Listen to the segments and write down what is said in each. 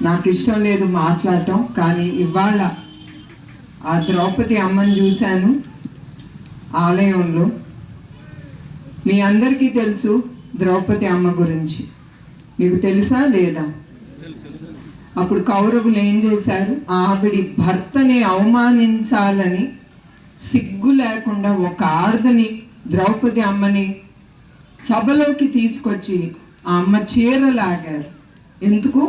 నాకు ఇష్టం లేదు మాట్లాడటం, కానీ ఇవాళ ఆ ద్రౌపది అమ్మని చూశాను ఆలయంలో. మీ అందరికీ తెలుసు ద్రౌపది అమ్మ గురించి. మీకు తెలుసా లేదా? అప్పుడు కౌరవులు ఏం చేశారు? ఆవిడి భర్తని అవమానించాలని సిగ్గు లేకుండా ఒక ఆడదని, ద్రౌపది అమ్మని సభలోకి తీసుకొచ్చి ఆ అమ్మ చీరలాగారు. ఎందుకు?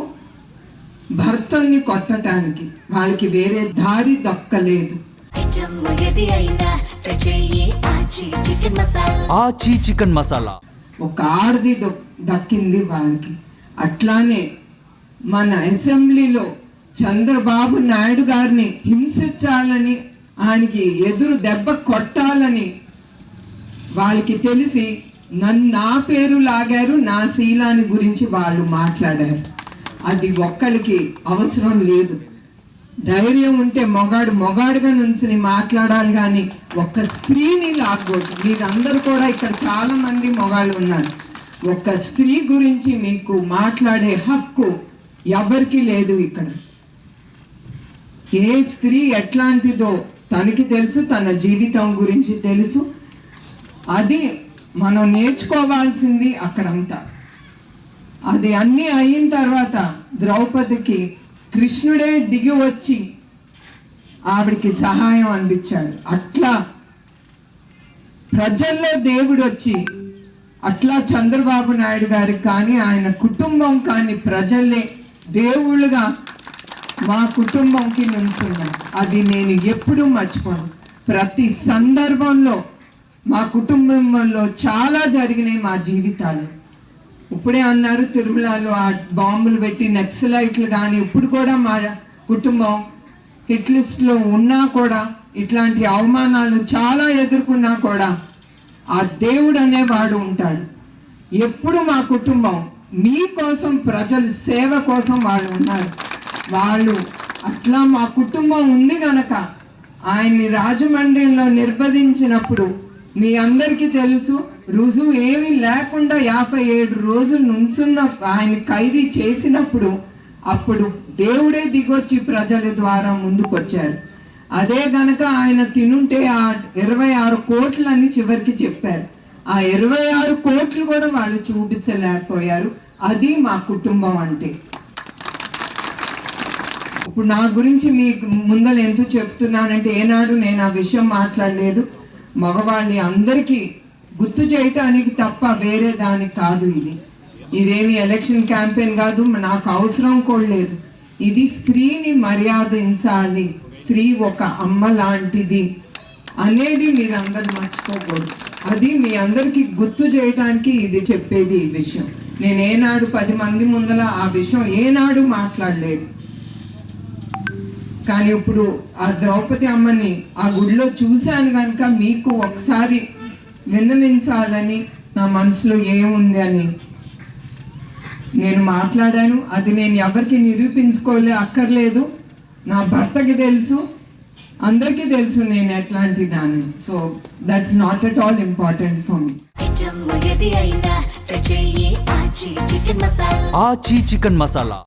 భర్తల్ని కొట్టడానికి. వాళ్ళకి వేరే దారి దక్కలేదు. చికెన్ మసాలా ఒక ఆడది దక్కింది వాళ్ళకి. అట్లానే మన అసెంబ్లీలో చంద్రబాబు నాయుడు గారిని హింసించాలని, ఆయనకి ఎదురు దెబ్బ కొట్టాలని వాళ్ళకి తెలిసి నా పేరు లాగారు, నా శీలాన్ని గురించి వాళ్ళు మాట్లాడారు. అది ఒక్కరికి అవసరం లేదు. ధైర్యం ఉంటే మొగాడుగా నుంచుని మాట్లాడాలి, కానీ ఒక్క స్త్రీని లాగకూడదు. మీరందరూ కూడా ఇక్కడ చాలా మంది మొగాళ్ళు ఉన్నారు. ఒక్క స్త్రీ గురించి మీకు మాట్లాడే హక్కు ఎవరికి లేదు ఇక్కడ. ఏ స్త్రీ ఎట్లాంటిదో తనకి తెలుసు, తన జీవితం గురించి తెలుసు. అది మనం నేర్చుకోవాల్సింది అక్కడంతా. అది అన్నీ అయిన తర్వాత ద్రౌపదికి కృష్ణుడే దిగి వచ్చి ఆవిడికి సహాయం అందించాడు. అట్లా ప్రజల్లో దేవుడు వచ్చి, అట్లా చంద్రబాబు నాయుడు గారికి కానీ ఆయన కుటుంబం కానీ ప్రజల్లే దేవుళ్ళుగా మా కుటుంబంకి నుంచున్నారు. అది నేను ఎప్పుడూ మర్చిపోను. ప్రతి సందర్భంలో మా కుటుంబంలో చాలా జరిగినాయి మా జీవితాలు. ఇప్పుడే అన్నారు తిరుమలలో ఆ బాంబులు పెట్టి నక్సలైట్లు, కానీ ఇప్పుడు కూడా మా కుటుంబం హిట్ లిస్ట్లో ఉన్నా కూడా, ఇట్లాంటి అవమానాలు చాలా ఎదుర్కొన్నా కూడా ఆ దేవుడు అనేవాడు ఉంటాడు. ఎప్పుడు మా కుటుంబం మీకోసం, ప్రజల సేవ కోసం వాళ్ళు ఉన్నారు. వాళ్ళు అట్లా మా కుటుంబం ఉంది గనక ఆయన్ని రాజమండ్రిలో నిర్బంధించినప్పుడు మీ అందరికీ తెలుసు, రుజువు ఏమీ లేకుండా 57 రోజులు నుంచున్న ఆయన ఖైదీ చేసినప్పుడు అప్పుడు దేవుడే దిగొచ్చి ప్రజల ద్వారా ముందుకొచ్చారు. అదే గనక ఆయన తినుంటే ఆ 26 కోట్లని చివరికి చెప్పారు. ఆ 26 కోట్లు కూడా వాళ్ళు చూపించలేకపోయారు. అది మా కుటుంబం అంటే. ఇప్పుడు నా గురించి మీకు ముందర ఎందుకు చెప్తున్నానంటే, ఏనాడు నేను ఆ విషయం మాట్లాడలేదు. మగవాళ్ళని అందరికీ గుర్తు చేయటానికి తప్ప వేరే దానికి కాదు. ఇదేమి ఎలక్షన్ క్యాంపెయిన్ కాదు, నాకు అవసరం కూడా లేదు. ఇది స్త్రీని మర్యాదించాలి, స్త్రీ ఒక అమ్మ లాంటిది అనేది మీరందరూ మర్చిపోకూడదు. అది మీ అందరికీ గుర్తు చేయడానికి ఇది చెప్పేది ఈ విషయం. నేను ఏనాడు 10 మంది ముందర ఆ విషయం ఏనాడు మాట్లాడలేదు. కానీ ఇప్పుడు ఆ ద్రౌపది అమ్మని ఆ గుడిలో చూశాను కనుక మీకు ఒకసారి విన్నవించాలని నా మనసులో ఏముంది అని నేను మాట్లాడాను. అది నేను ఎవరికి అక్కర్లేదు. నా భర్తకి తెలుసు, అందరికీ తెలుసు నేను ఎట్లాంటి దాన్ని. So that's not at all important for me. Chicken masala